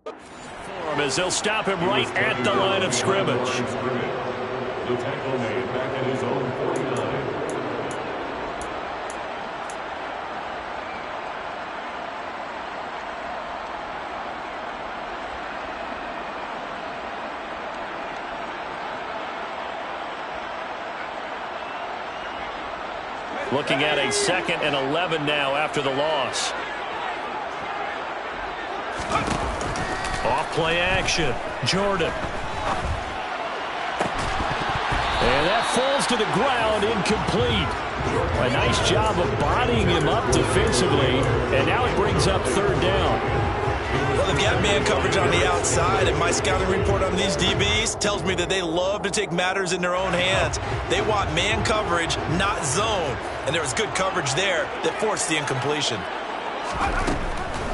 As they'll stop him right at the line of scrimmage. The tackle made back at his own 49. Looking at a 2nd and 11 now after the loss. Off play action. Jordan. And that falls to the ground, incomplete. A nice job of bodying him up defensively, and now it brings up 3rd down. Well, they've got man coverage on the outside, and my scouting report on these DBs tells me that they love to take matters in their own hands. They want man coverage, not zone. And there was good coverage there that forced the incompletion.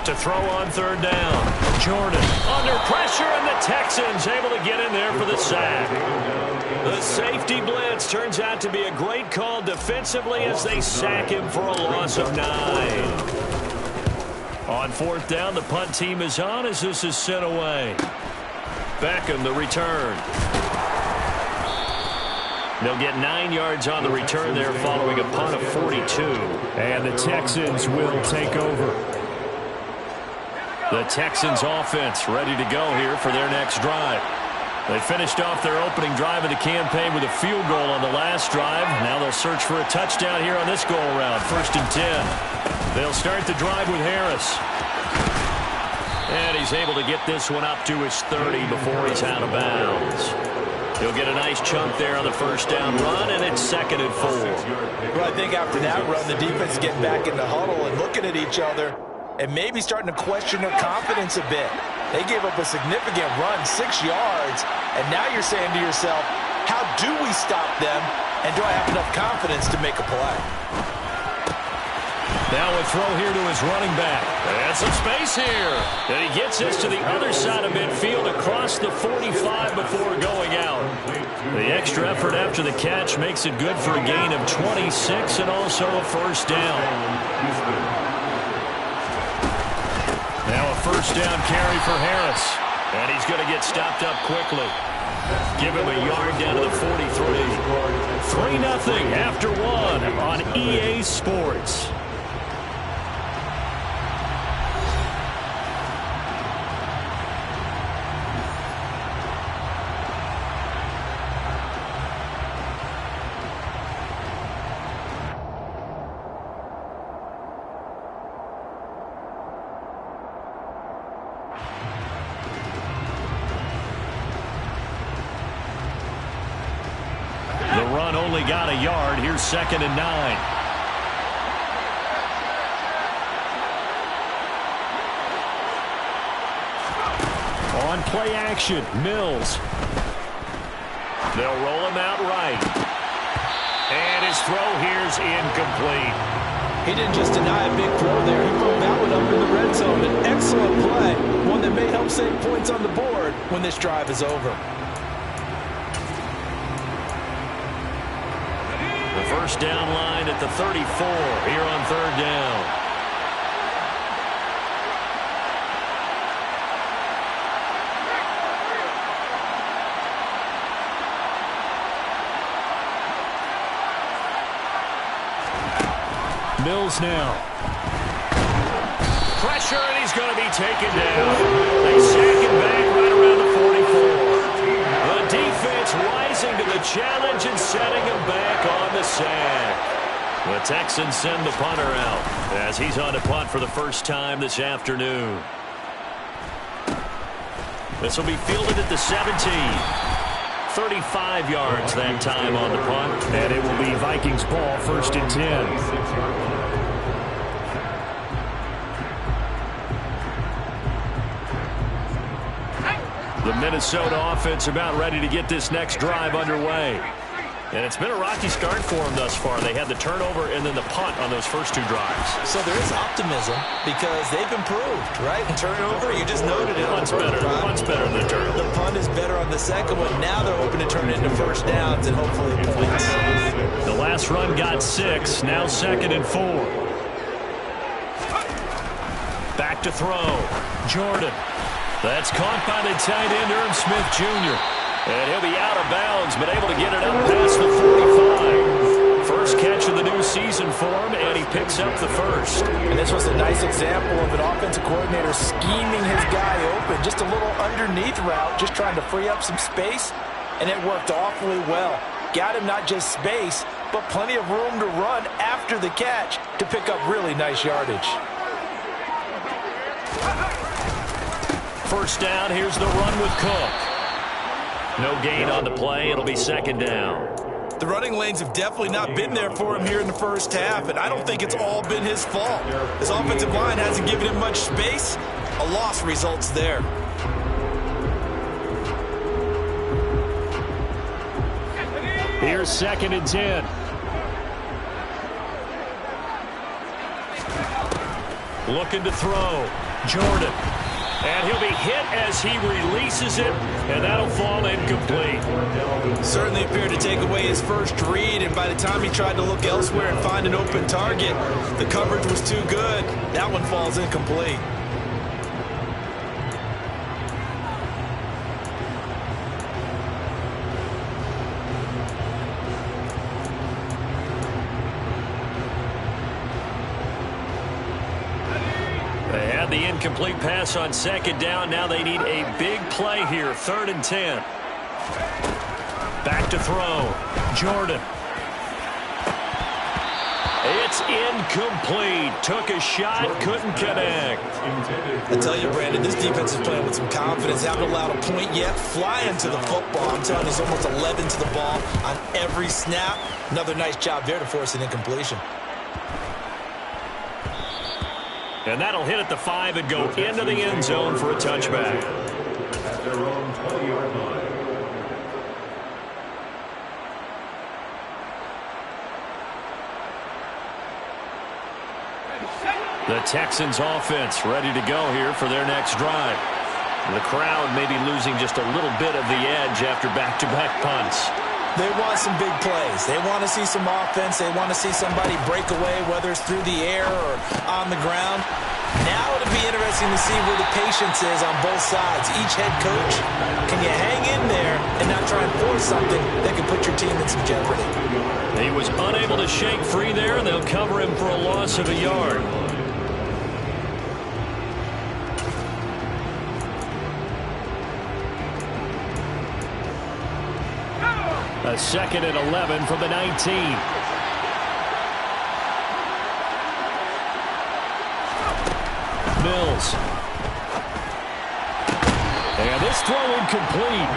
To throw on 3rd down. Jordan under pressure, and the Texans able to get in there for the sack. The safety blitz turns out to be a great call defensively as they sack him for a loss of 9. On 4th down, the punt team is on as this is sent away. Beckham, the return. They'll get 9 yards on the return there following a punt of 42. And the Texans will take over. The Texans offense ready to go here for their next drive. They finished off their opening drive of the campaign with a field goal on the last drive. Now they'll search for a touchdown here on this go-around. 1st and 10. They'll start the drive with Harris. And he's able to get this one up to his 30 before he's out of bounds. He'll get a nice chunk there on the 1st down run, and it's 2nd and 4. Well, I think after that run, the defense getting back in the huddle and looking at each other and maybe starting to question their confidence a bit. They gave up a significant run, 6 yards, and now you're saying to yourself, how do we stop them, and do I have enough confidence to make a play? Now a throw here to his running back. And some space here. And he gets this to the other side of midfield across the 45 before going out. The extra effort after the catch makes it good for a gain of 26 and also a 1st down. Now a 1st down carry for Harris. And he's going to get stopped up quickly. Give him a yard down to the 43. 3-0 after 1 on EA Sports. Only got a yard. Here's 2nd and 9. On play action, Mills. They'll roll him out right. And his throw here's incomplete. He didn't just deny a big throw there. He put that one up in the red zone. An excellent play. One that may help save points on the board when this drive is over. The 1st down line at the 34 here on 3rd down. Mills now. Pressure, and he's going to be taken down. They sack him back right around the 44. The defense rising to the challenge and setting him back on the sack. The Texans send the punter out as he's on to punt for the 1st time this afternoon. This will be fielded at the 17. 35 yards that time on the punt, and it will be Vikings ball 1st and 10. The Minnesota offense about ready to get this next drive underway. And it's been a rocky start for them thus far. They had the turnover and then the punt on those first 2 drives. So there is optimism because they've improved, right? Turnover, you just noted it. Punt's better. Punt's better than the turnover. The punt is better on the 2nd one. Now they're hoping to turn it into 1st downs and hopefully points. The last run got 6. Now 2nd and 4. Back to throw. Jordan. That's caught by the tight end, Irv Smith Jr. And he'll be out of bounds, but able to get it up past the 45. First catch of the new season for him, and he picks up the first. And this was a nice example of an offensive coordinator scheming his guy open. Just a little underneath route, just trying to free up some space, and it worked awfully well. Got him not just space, but plenty of room to run after the catch to pick up really nice yardage. First down, here's the run with Cook. No gain on the play. It'll be second down. The running lanes have definitely not been there for him here in the first half, and I don't think it's all been his fault. His offensive line hasn't given him much space. A loss results there. Here's second and 10. Looking to throw. Jordan. And he'll be hit as he releases it, and that'll fall incomplete. Certainly appeared to take away his first read, and by the time he tried to look elsewhere and find an open target, the coverage was too good. That one falls incomplete. The incomplete pass on second down. Now they need a big play here. 3rd and 10. Back to throw. Jordan. It's incomplete. Took a shot, couldn't connect. I tell you, Brandon, this defense is playing with some confidence. Haven't allowed a point yet. Flying to the football. I'm telling you, there's almost 11 to the ball on every snap. Another nice job there to force an incompletion. And that'll hit at the 5 and go into the end zone for a touchback. At their own 20-yard line. The Texans offense ready to go here for their next drive. The crowd may be losing just a little bit of the edge after back-to-back punts. They want some big plays. They want to see some offense. They want to see somebody break away, whether it's through the air or on the ground. Now it'll be interesting to see where the patience is on both sides. Each head coach, can you hang in there and not try and force something that can put your team in some jeopardy? He was unable to shake free there, and they'll cover him for a loss of a yard. A 2nd and 11 from the 19. Mills. And this throw incomplete.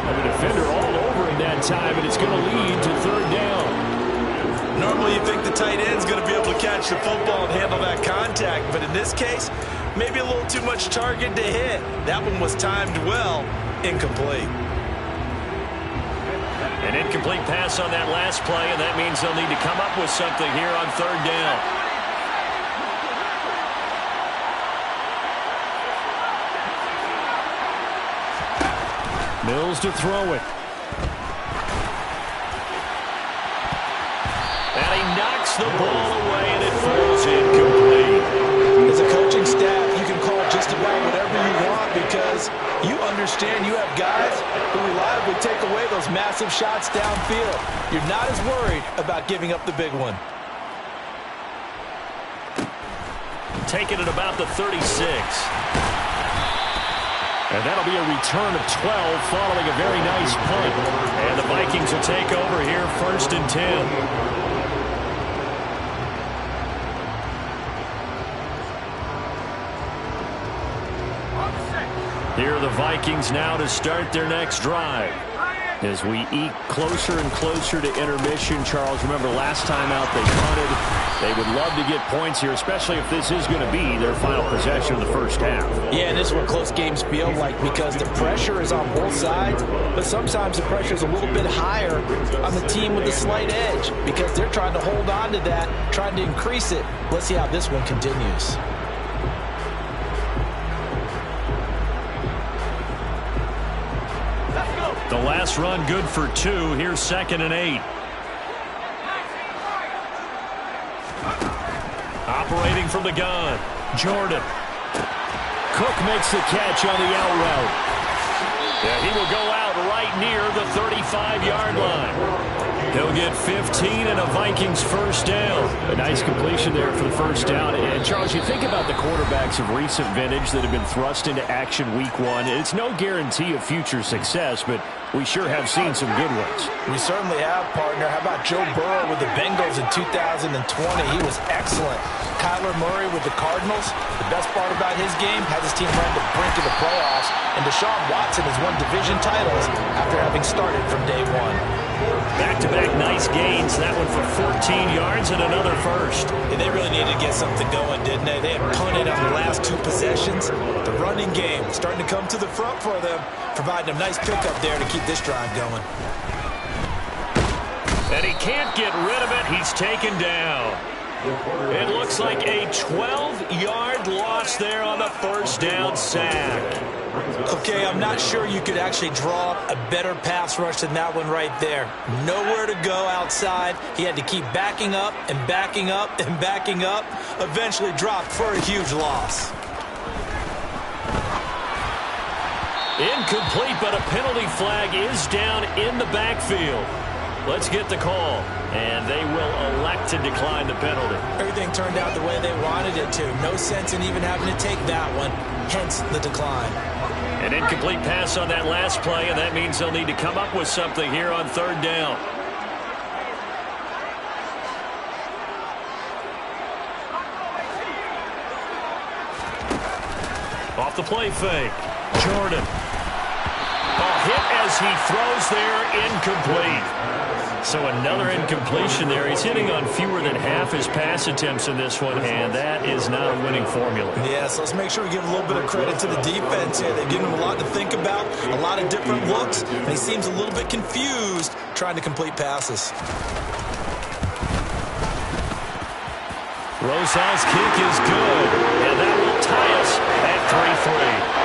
And the defender all over him that time, and it's going to lead to 3rd down. Normally you think the tight end's going to be able to catch the football and handle that contact, but in this case, maybe a little too much target to hit. That one was timed well, incomplete. An incomplete pass on that last play, and that means they'll need to come up with something here on 3rd down. Mills to throw it. And he knocks the ball away, and it falls incomplete. As a coaching staff, you can call just about whatever you want because you understand you have guys who reliably take away those massive shots downfield. You're not as worried about giving up the big one. Taking it about the 36. And that'll be a return of 12 following a very nice punt. And the Vikings will take over here 1st and 10. Here are the Vikings now to start their next drive. As we eke closer and closer to intermission, Charles, remember last time out they punted. They would love to get points here, especially if this is going to be their final possession of the first half. Yeah, and this is what close games feel like because the pressure is on both sides, but sometimes the pressure is a little bit higher on the team with the slight edge because they're trying to hold on to that, trying to increase it. Let's see how this one continues. The last run good for 2. Here's 2nd and 8. Operating from the gun, Jordan. Cook makes the catch on the out route. Yeah, he will go out right near the 35-yard line. He'll get 15 and a Vikings first down. A nice completion there for the first down. And, Charles, you think about the quarterbacks of recent vintage that have been thrust into action week one. It's no guarantee of future success, but we sure have seen some good ones. We certainly have, partner. How about Joe Burrow with the Bengals in 2020? He was excellent. Kyler Murray with the Cardinals. The best part about his game, has his team run to the brink of the playoffs. And Deshaun Watson has won division titles after having started from day one. Back-to-back nice gains. That one for 14 yards and another first. Yeah, they really needed to get something going, didn't they? They had punted on the last two possessions. The running game starting to come to the front for them, providing a nice pickup there to keep this drive going. And he can't get rid of it. He's taken down. It looks like a 12-yard loss there on the first down sack. Okay, I'm not sure you could actually draw a better pass rush than that one right there. Nowhere to go outside. He had to keep backing up and backing up and backing up. Eventually dropped for a huge loss. Incomplete, but a penalty flag is down in the backfield. Let's get the call. And they will elect to decline the penalty. Everything turned out the way they wanted it to. No sense in even having to take that one. Hence the decline. An incomplete pass on that last play, and that means they'll need to come up with something here on third down. Off the play fake. Jordan. Hit as he throws there, incomplete. So another incompletion there. He's hitting on fewer than half his pass attempts in this one, and that is not a winning formula. Yeah, so let's make sure we give a little bit of credit to the defense here. They've given him a lot to think about, a lot of different looks, and he seems a little bit confused trying to complete passes. Rosal's kick is good, and that will tie us at 3-3.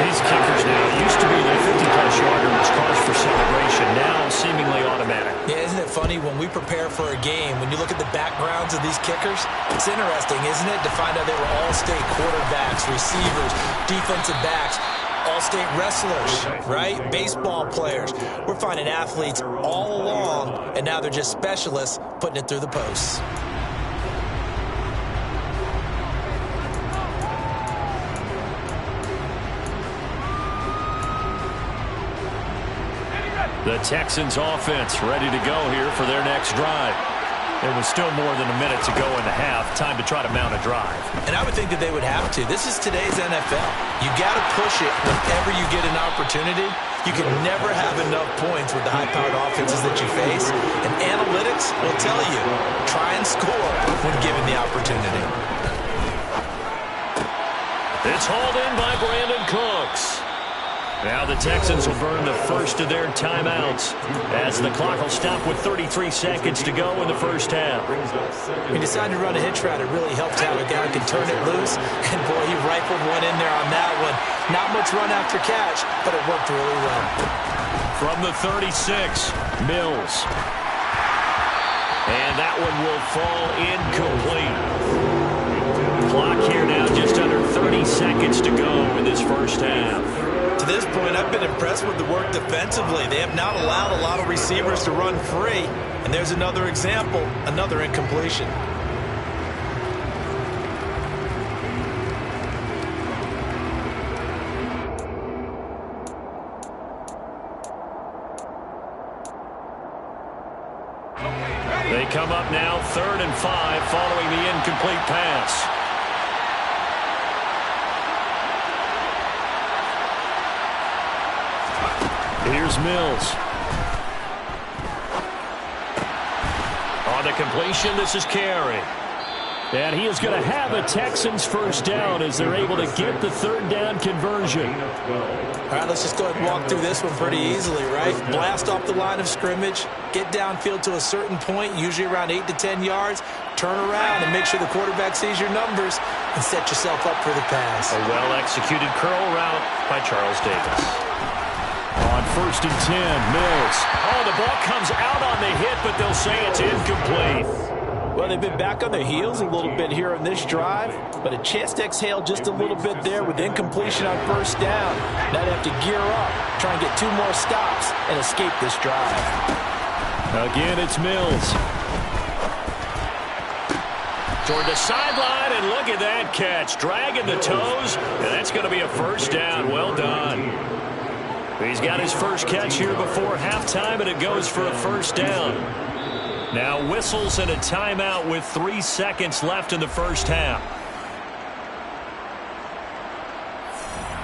These kickers now used to be their 50-plus yarder was cause for celebration, now seemingly automatic. Yeah, isn't it funny when we prepare for a game, when you look at the backgrounds of these kickers, it's interesting, isn't it, to find out they were all-state quarterbacks, receivers, defensive backs, all-state wrestlers, right? Baseball players. We're finding athletes all along, and now they're just specialists putting it through the posts. The Texans offense ready to go here for their next drive. There was still more than a minute to go in the half. Time to try to mount a drive. And I would think that they would have to. This is today's NFL. You got to push it whenever you get an opportunity. You can never have enough points with the high-powered offenses that you face. And analytics will tell you, try and score when given the opportunity. It's hauled in by Brandon Cooks. Now the Texans will burn the first of their timeouts as the clock will stop with 33 seconds to go in the first half. He decided to run a hitch route. It really helped out. A guy who can turn it loose. And, boy, he rifled one in there on that one. Not much run after catch, but it worked really well. From the 36, Mills. And that one will fall incomplete. Clock here now just under 30 seconds to go in this first half. To this point, I've been impressed with the work defensively. They have not allowed a lot of receivers to run free. And there's another example, another incompletion. They come up now 3rd and 5 following the incomplete pass. Here's Mills. On the completion, this is Carey. And he is going to have a Texans first down as they're able to get the third down conversion. All right, let's just go ahead and walk through this one pretty easily, right? Blast off the line of scrimmage, get downfield to a certain point, usually around 8 to 10 yards, turn around and make sure the quarterback sees your numbers and set yourself up for the pass. A well-executed curl route by Charles Davis. On 1st and 10, Mills. Oh, the ball comes out on the hit, but they'll say it's incomplete. Well, they've been back on their heels a little bit here on this drive, but a chance to exhale just a little bit there with incompletion on first down. Now they have to gear up, try and get 2 more stops, and escape this drive. Again, it's Mills. Toward the sideline, and look at that catch. Dragging the toes, and that's going to be a first down. Well done. He's got his first catch here before halftime, and it goes for a first down. Now whistles and a timeout with 3 seconds left in the first half.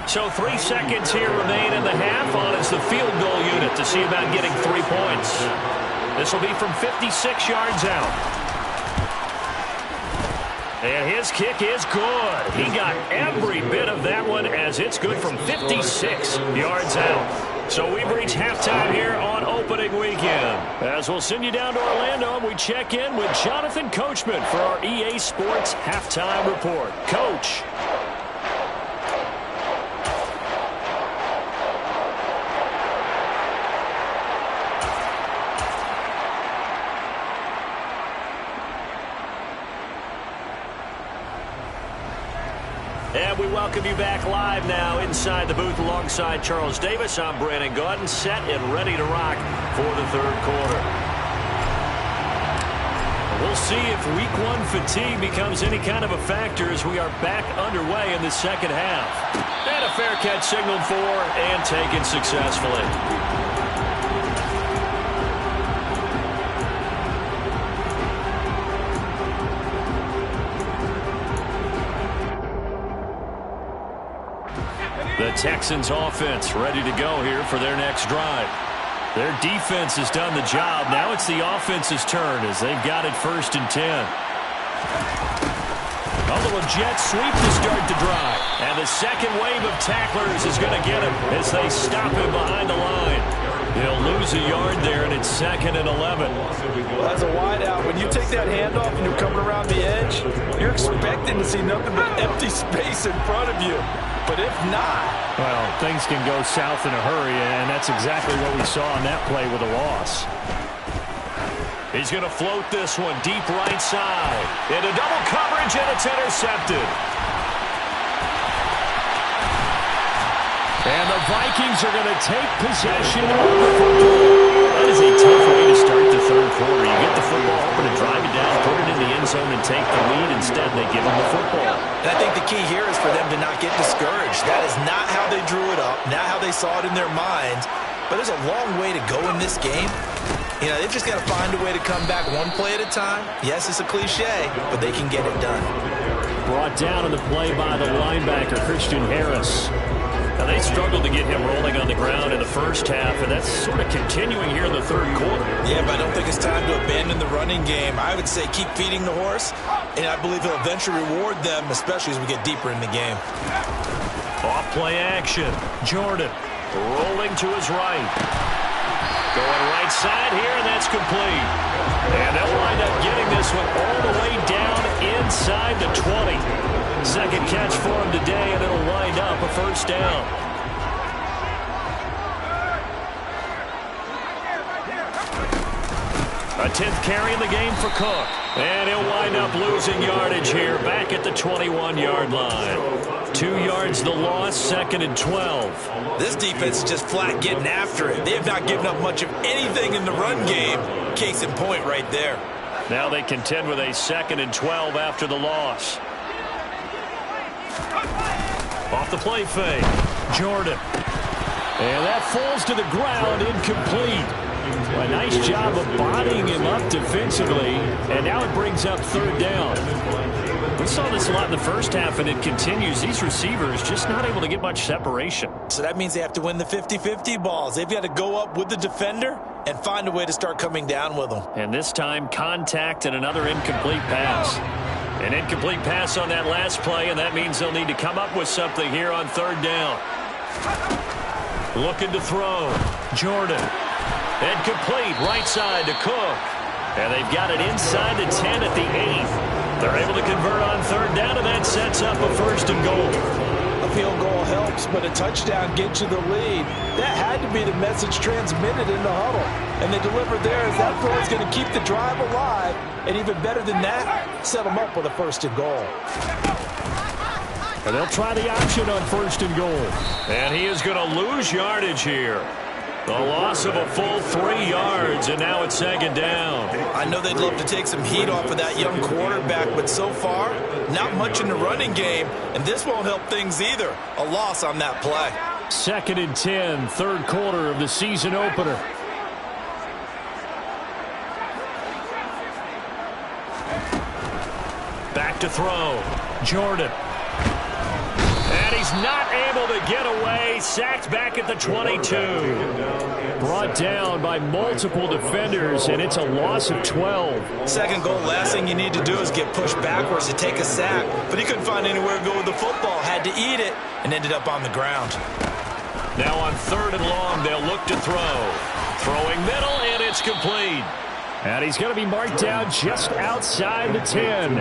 So 3 seconds here remain in the half. On is the field goal unit to see about getting 3 points. This will be from 56 yards out. And his kick is good. He got every bit of that one as it's good from 56 yards out. So we've reached halftime here on opening weekend. As we'll send you down to Orlando, we check in with Jonathan Coachman for our EA Sports Halftime Report. Coach. And we welcome you back live now inside the booth alongside Charles Davis. I'm Brandon Gaudin, set and ready to rock for the third quarter. We'll see if week 1 fatigue becomes any kind of a factor as we are back underway in the second half. And a fair catch signaled for and taken successfully. The Texans offense ready to go here for their next drive. Their defense has done the job. Now it's the offense's turn as they've got it 1st and 10. A little jet sweep to start the drive. And the second wave of tacklers is going to get him as they stop him behind the line. They'll lose a yard there, and it's 2nd and 11. Well, as a wideout, when you take that handoff and you're coming around the edge, you're expecting to see nothing but empty space in front of you. But if not... Well, things can go south in a hurry, and that's exactly what we saw on that play with a loss. He's going to float this one deep right side. Into double coverage, and it's intercepted. And the Vikings are going to take possession of the football. That is a tough way to start the third quarter. You get the football, hoping to drive it down, put it in the end zone, and take the lead. Instead, they give them the football. And I think the key here is for them to not get discouraged. That is not how they drew it up, not how they saw it in their minds. But there's a long way to go in this game. You know, they've just got to find a way to come back one play at a time. Yes, it's a cliche, but they can get it done. Brought down on the play by the linebacker, Christian Harris. Now, they struggled to get him rolling on the ground in the first half, and that's sort of continuing here in the third quarter. Yeah, but I don't think it's time to abandon the running game. I would say keep feeding the horse, and I believe he'll eventually reward them, especially as we get deeper in the game. Off play action. Jordan rolling to his right. Going right side here, and that's complete. And they'll wind up getting this one all the way down inside the 20. Second catch for him today, and it'll wind up a first down. A 10th carry in the game for Cook. And he'll wind up losing yardage here back at the 21-yard line. 2 yards the loss, 2nd and 12. This defense is just flat getting after it. They have not given up much of anything in the run game. Case in point right there. Now they contend with a 2nd and 12 after the loss. Off the play fake. Jordan. And that falls to the ground, incomplete. A nice job of bodying him up defensively, and now it brings up 3rd down. We saw this a lot in the first half, and it continues. These receivers just not able to get much separation. So that means they have to win the 50-50 balls. They've got to go up with the defender and find a way to start coming down with them. And this time, contact and another incomplete pass. An incomplete pass on that last play, and that means they'll need to come up with something here on 3rd down. Looking to throw. Jordan. And complete right side to Cook. And they've got it inside the 10 at the 8. They're able to convert on 3rd down, and that sets up a 1st and goal. A field goal helps, but a touchdown gets you the lead. That had to be the message transmitted in the huddle. And they delivered there as that throw is going to keep the drive alive. And even better than that, set them up with a 1st and goal. And they'll try the option on 1st and goal. And he is going to lose yardage here. The loss of a full 3 yards, and now it's 2nd down. I know they'd love to take some heat off of that young quarterback, but so far, not much in the running game, and this won't help things either. A loss on that play. 2nd and 10, 3rd quarter of the season opener. Back to throw. Jordan. And he's not able to get away. Sacked back at the 22. Brought down by multiple defenders, and it's a loss of 12. 2nd goal, last thing you need to do is get pushed backwards to take a sack. But he couldn't find anywhere to go with the football. Had to eat it and ended up on the ground. Now on 3rd and long, they'll look to throw. Throwing middle, and it's complete. And he's going to be marked down just outside the 10.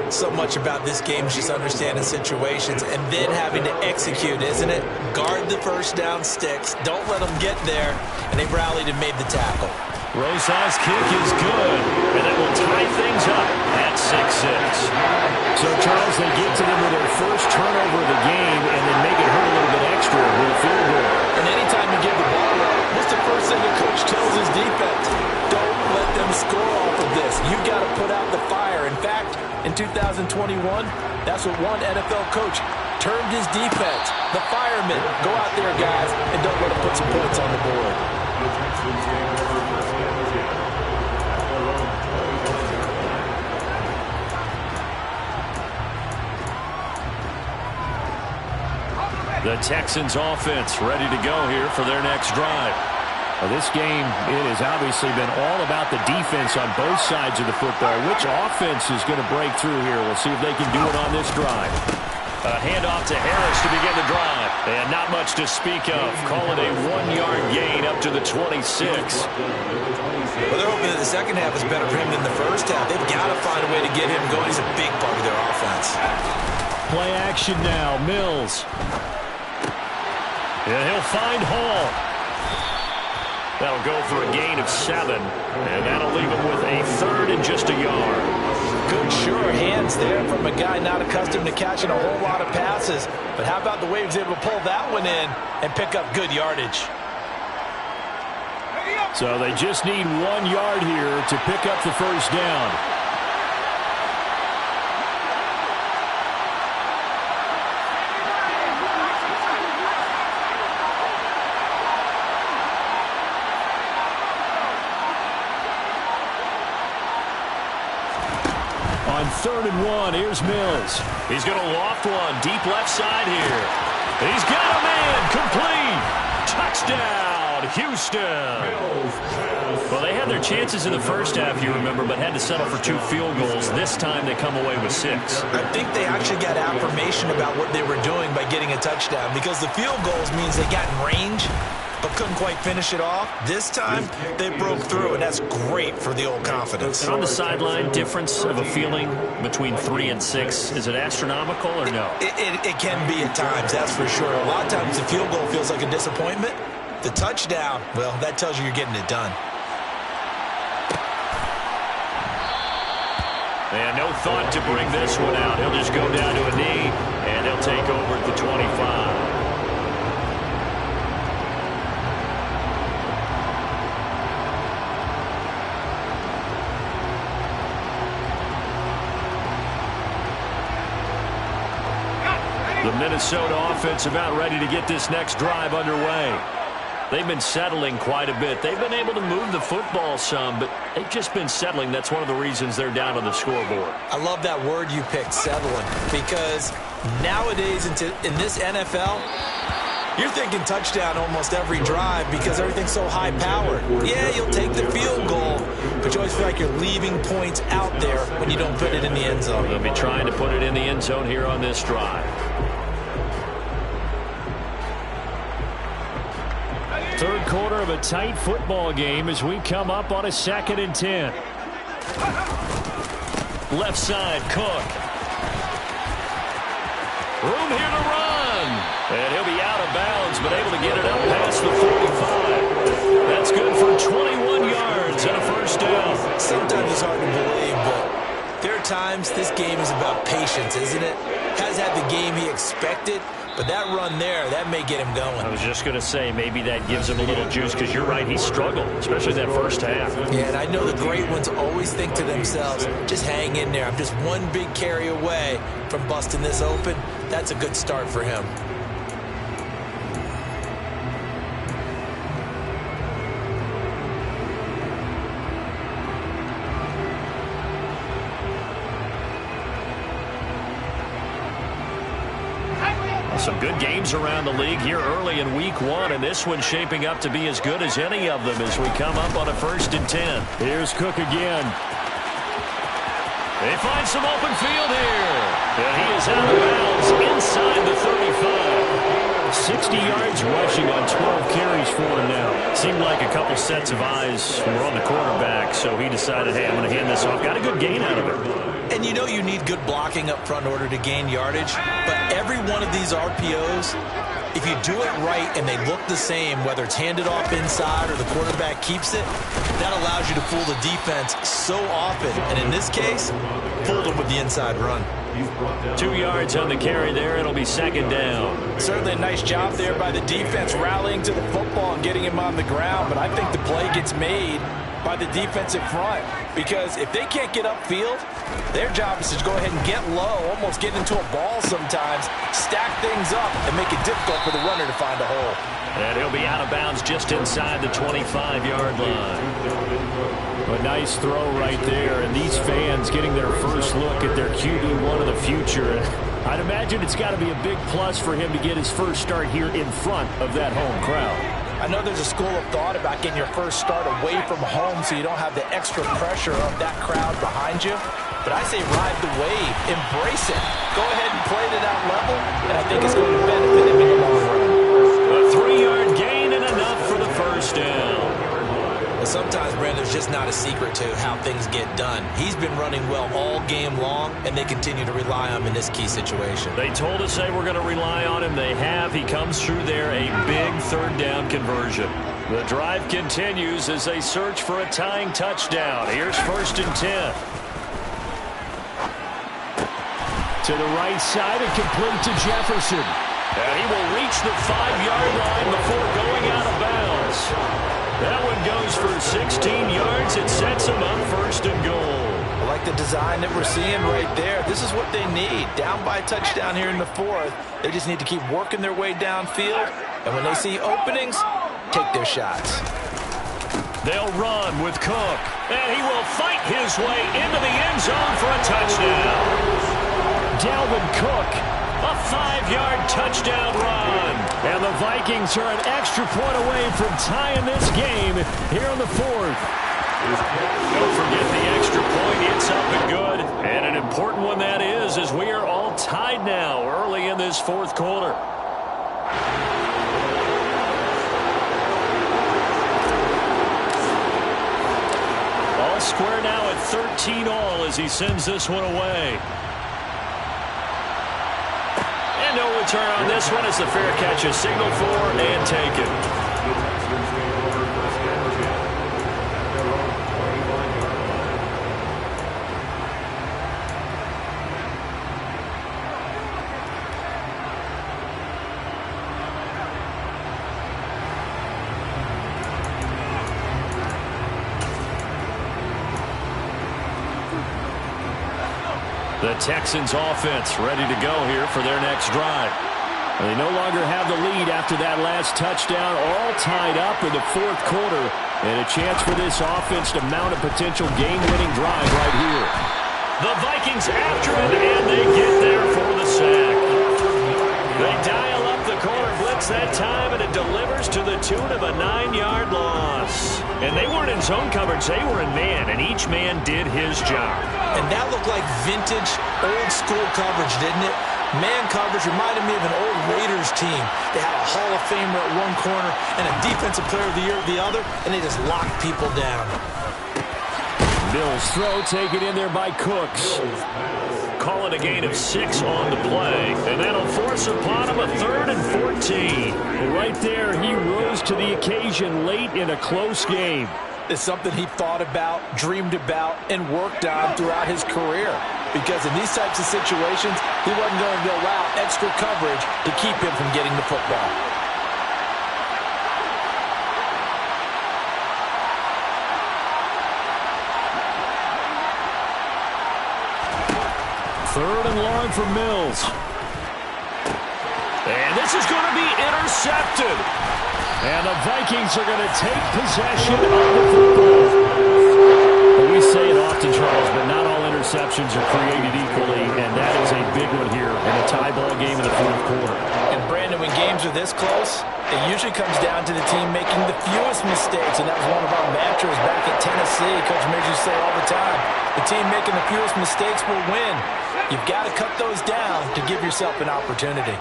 So much about this game is just understanding situations and then having to execute, isn't it? Guard the 1st down sticks. Don't let them get there. And they rallied and made the tackle. Rosas' kick is good, and that will tie things up at 6-6. So, Charles, they get to them with their first turnover of the game and then make it hurt a little bit extra with a field goal. And anytime you give the ball up, what's the first thing the coach tells his defense? Don't let them score off of this. You got to put out the fire. In fact, in 2021, that's what one NFL coach termed his defense. The firemen. Go out there, guys, and don't let them put some points on the board. The Texans offense ready to go here for their next drive. Well, this game, it has obviously been all about the defense on both sides of the football. Which offense is going to break through here? We'll see if they can do it on this drive. A handoff to Harris to begin the drive. And not much to speak of. Call it a 1-yard gain up to the 26. Well, they're hoping that the second half is better for him than the first half. They've got to find a way to get him going. He's a big part of their offense. Play action now. Mills. And he'll find Hall. That'll go for a gain of 7. And that'll leave him with a 3rd and just a yard. Good, sure hands there from a guy not accustomed to catching a whole lot of passes. But how about the way he was able to pull that one in and pick up good yardage? So they just need 1 yard here to pick up the 1st down. On 3rd and 1, here's Mills. He's going to loft one deep left side here. He's got a man complete. Touchdown, Houston. Well, they had their chances in the first half, you remember, but had to settle for 2 field goals. This time they come away with 6. I think they actually got affirmation about what they were doing by getting a touchdown, because the field goals means they got in range but couldn't quite finish it off. This time, they broke through, and that's great for the old confidence. And on the sideline, difference of a feeling between 3 and 6, is it astronomical or no? It can be at times, that's for sure. A lot of times the field goal feels like a disappointment. The touchdown, well, that tells you you're getting it done. And no thought to bring this one out. He'll just go down to a knee, and they'll take over at the 25. The Minnesota offense about ready to get this next drive underway. They've been settling quite a bit. They've been able to move the football some, but they've just been settling. That's one of the reasons they're down on the scoreboard. I love that word you picked, settling, because nowadays in this NFL, you're thinking touchdown almost every drive because everything's so high-powered. Yeah, you'll take the field goal, but you always feel like you're leaving points out there when you don't put it in the end zone. They'll be trying to put it in the end zone here on this drive. Third quarter of a tight football game as we come up on a 2nd and 10. Left side, Cook. Room here to run. And he'll be out of bounds, but able to get it up past the 45. That's good for 21 yards and a first down. Sometimes it's hard to believe, but there are times this game is about patience, isn't it? Has had the game he expected, but that run there, that may get him going. I was just going to say, maybe that gives him a little juice, because you're right, he struggled, especially that first half. Yeah, and I know the great ones always think to themselves, just hang in there. I'm just one big carry away from busting this open. That's a good start for him. Some good games around the league here early in week 1, and this one's shaping up to be as good as any of them as we come up on a 1st and 10. Here's Cook again. They find some open field here. And he is out of bounds inside the 35. 60 yards rushing on 12 carries for him now. Seemed like a couple sets of eyes were on the quarterback, so he decided, hey, I'm going to hand this off. Got a good gain out of it. And you know you need good blocking up front in order to gain yardage, but every one of these RPOs, if you do it right and they look the same, whether it's handed off inside or the quarterback keeps it, that allows you to fool the defense so often. And in this case, fooled them with the inside run. 2 yards on the carry there. It'll be 2nd down. Certainly a nice job there by the defense rallying to the football and getting him on the ground, but I think the play gets made by the defensive front, because if they can't get upfield, their job is to go ahead and get low, almost get into a ball sometimes, stack things up, and make it difficult for the runner to find a hole. And he'll be out of bounds just inside the 25-yard line. A nice throw right there, and these fans getting their first look at their QB1 of the future. I'd imagine it's got to be a big plus for him to get his first start here in front of that home crowd. I know there's a school of thought about getting your first start away from home so you don't have the extra pressure of that crowd behind you. But I say ride the wave, embrace it. Go ahead and play to that level, and I think it's going to benefit him in the long run. A 3-yard gain and enough for the first down. Well, sometimes, Brandon, there's just not a secret to how things get done. He's been running well all game long, and they continue to rely on him in this key situation. They told us they were going to rely on him. They have. He comes through there, a big 3rd down conversion. The drive continues as they search for a tying touchdown. Here's 1st and 10. To the right side and complete to Jefferson. And he will reach the 5-yard line before going out of bounds. That one goes for 16 yards. It sets him up 1st and goal. I like the design that we're seeing right there. This is what they need. Down by a touchdown here in the 4th. They just need to keep working their way downfield. And when they see openings, take their shots. They'll run with Cook. And he will fight his way into the end zone for a touchdown. Dalvin Cook. A 5-yard touchdown run. And the Vikings are an extra point away from tying this game here in the 4th. Don't forget the extra point. It's up and good. And an important one that is, as we are all tied now early in this 4th quarter. All square now at 13 all as he sends this one away. No return on this one as the fair catch is signaled for and taken. The Texans offense ready to go here for their next drive. They no longer have the lead after that last touchdown, all tied up in the 4th quarter. And a chance for this offense to mount a potential game-winning drive right here. The Vikings after it, and they get there for the sack. They dial up the corner blitz that time, and it delivers to the tune of a 9-yard loss. And they weren't in zone coverage, they were in man, and each man did his job. And that looked like vintage, old-school coverage, didn't it? Man coverage reminded me of an old Raiders team. They had a Hall of Famer at one corner and a Defensive Player of the Year at the other, and they just locked people down. Mills' throw taken in there by Cooks. call it a gain of 6 on the play. And that'll force upon him a 3rd and 14. Right there, he rose to the occasion late in a close game. It's something he thought about, dreamed about, and worked on throughout his career. Because in these types of situations, he wasn't going to allow extra coverage to keep him from getting the football. Third and long for Mills. And this is going to be intercepted. And the Vikings are going to take possession of the football. We say it often, Charles, but not all interceptions are created equally, and that is a big one here in a tie ball game in the fourth quarter. And, Brandon, when games are this close, it usually comes down to the team making the fewest mistakes, and that was one of our mantras back at Tennessee. Coach Mears used to say all the time, the team making the fewest mistakes will win. You've got to cut those down to give yourself an opportunity.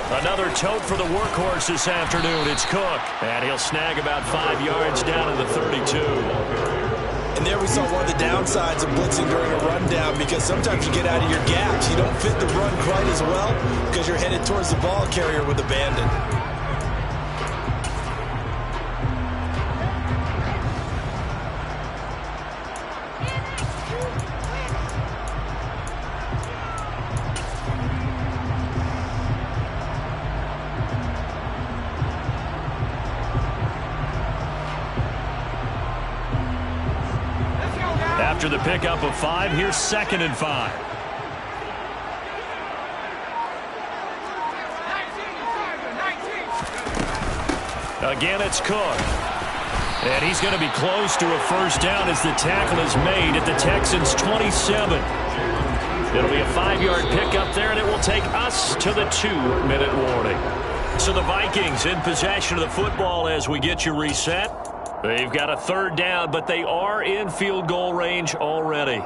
Another tote for the workhorse this afternoon. It's Cook. And he'll snag about 5 yards down to the 32. And there we saw one of the downsides of blitzing during a rundown, because sometimes you get out of your gaps. You don't fit the run quite as well because you're headed towards the ball carrier with abandon. After the pickup of 5, here's 2nd and 5. Again, it's Cook. And he's going to be close to a first down as the tackle is made at the Texans' 27. It'll be a 5-yard pickup there, and it will take us to the 2-minute warning. So the Vikings in possession of the football as we get you reset. They've got a 3rd down, but they are in field goal range already.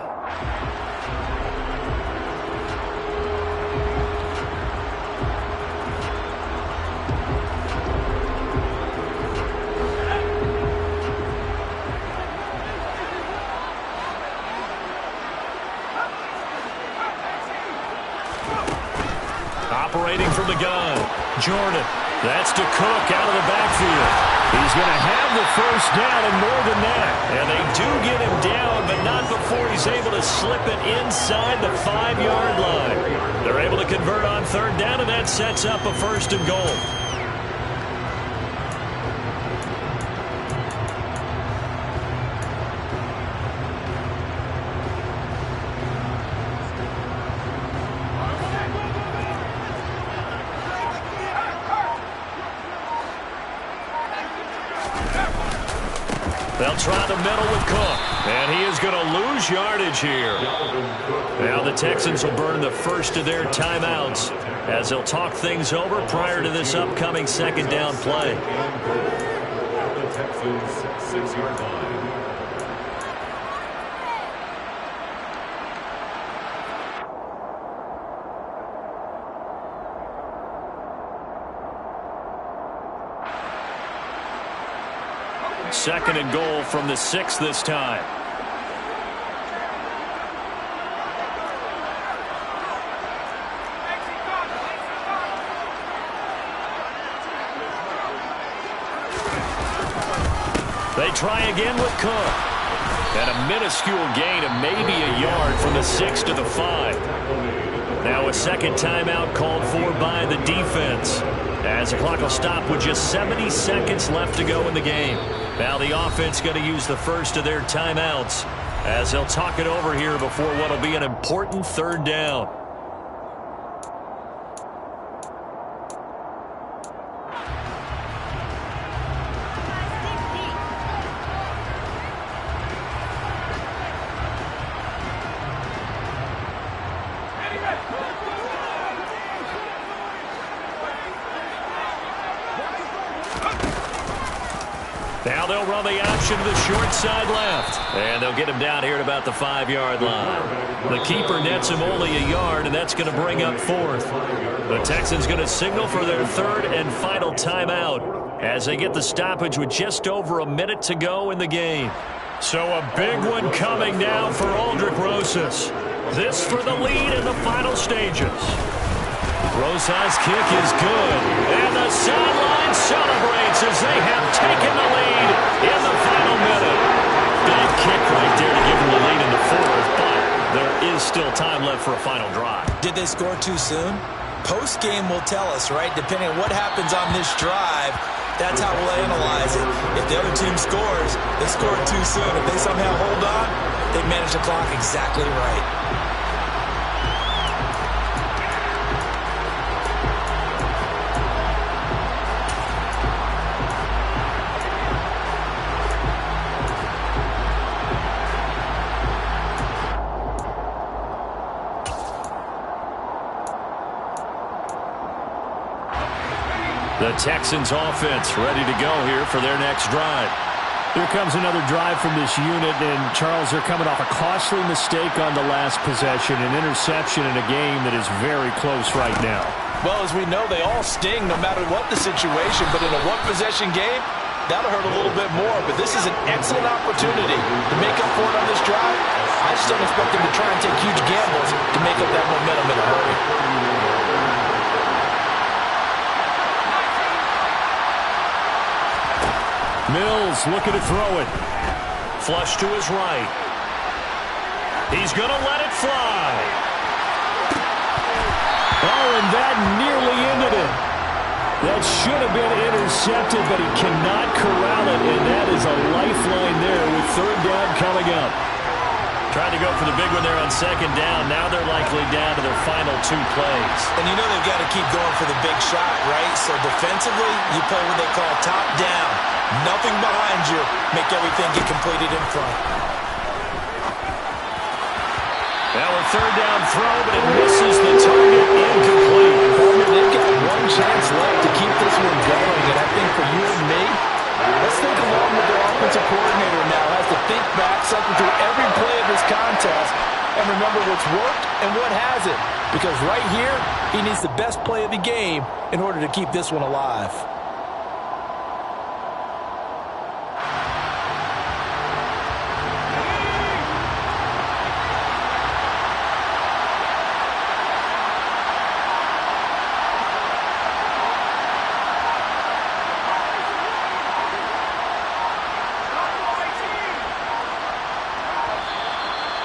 Operating from the gun, Jordan. That's to Cook out of the backfield. He's going to have the first down and more than that. And they do get him down, but not before he's able to slip it inside the 5-yard line. They're able to convert on 3rd down, and that sets up a 1st and goal. They'll try the middle with Cook, and he is going to lose yardage here. Now the Texans will burn the first of their timeouts as they'll talk things over prior to this upcoming 2nd down play. The Texans' 6-yard line. Second and goal from the 6 this time. They try again with Cook. And a minuscule gain of maybe a yard from the 6 to the 5. Now a second timeout called for by the defense, as the clock will stop with just 70 seconds left to go in the game. Now the offense going to use the first of their timeouts as they'll talk it over here before what will be an important 3rd down. Now they'll run the option to the short side left. And they'll get him down here at about the 5-yard line. The keeper nets him only a yard, and that's going to bring up 4th. The Texans going to signal for their 3rd and final timeout as they get the stoppage with just over a minute to go in the game. So a big one coming now for Aldrick Rosas. This for the lead in the final stages. Rosas' kick is good. And the sideline celebrates as they have taken the lead in the final minute. Big kick right there to give them the lead in the fourth, but there is still time left for a final drive. Did they score too soon? Post-game will tell us, right? Depending on what happens on this drive, that's how we'll analyze it. If the other team scores, they scored too soon. If they somehow hold on, they manage the clock exactly right. The Texans offense ready to go here for their next drive. Here comes another drive from this unit, and Charles, they're coming off a costly mistake on the last possession, an interception in a game that is very close right now. Well, as we know, they all sting no matter what the situation, but in a one-possession game, that'll hurt a little bit more. But this is an excellent opportunity to make up for it on this drive. I just don't expect them to try and take huge gambles to make up that momentum in a hurry. Mills looking to throw it. Flush to his right. He's going to let it fly. Oh, and that nearly ended it. That should have been intercepted, but he cannot corral it, and that is a lifeline there with third down coming up. Trying to go for the big one there on second down. Now they're likely down to their final two plays. And you know they've got to keep going for the big shot, right? So defensively, you play what they call top down. Nothing behind you. Make everything get completed in front. Now a third down throw, but it misses the target, incomplete. They've got one chance left to keep this one going, and I think for you and me, let's think along with their offensive coordinator now. Has to think back, cycle through every play of this contest, and remember what's worked and what hasn't. Because right here, he needs the best play of the game in order to keep this one alive.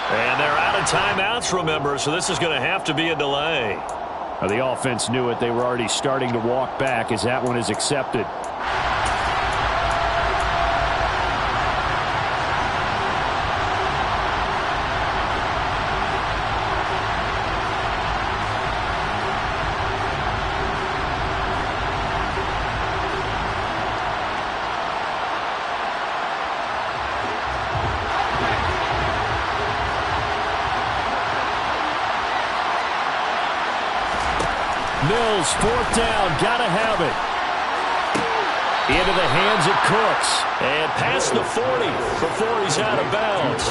And they're out of timeouts, remember, so this is going to have to be a delay. Now, the offense knew it. They were already starting to walk back as that one is accepted. Mills, fourth down, gotta have it. Into the hands of Cooks. And past the 40 before he's out of bounds.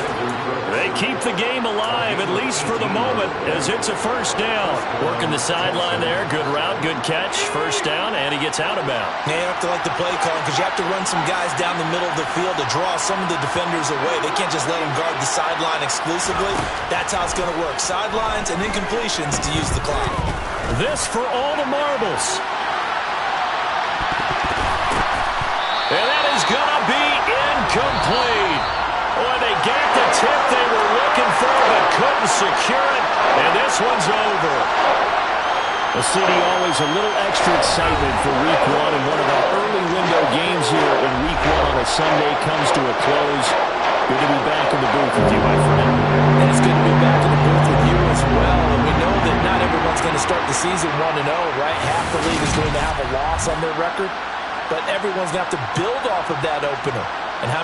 They keep the game alive, at least for the moment, as it's a first down. Working the sideline there. Good route, good catch. First down, and he gets out of bounds. Yeah, you have to like the play call because you have to run some guys down the middle of the field to draw some of the defenders away. They can't just let them guard the sideline exclusively. That's how it's going to work. Sidelines and incompletions to use the clock. This for all the marbles. And that is going to be incomplete. Boy, they got the tip they were looking for, but couldn't secure it. And this one's over. Well, CD, always a little extra excitement for Week 1, and one of our early window games here in Week 1 on a Sunday comes to a close. Good to be back in the booth with you, my friend. And it's good to be back in the booth with you as well. And we know that not everyone's going to start the season 1-0, right? Half the league is going to have a loss on their record. But everyone's going to have to build off of that opener. And how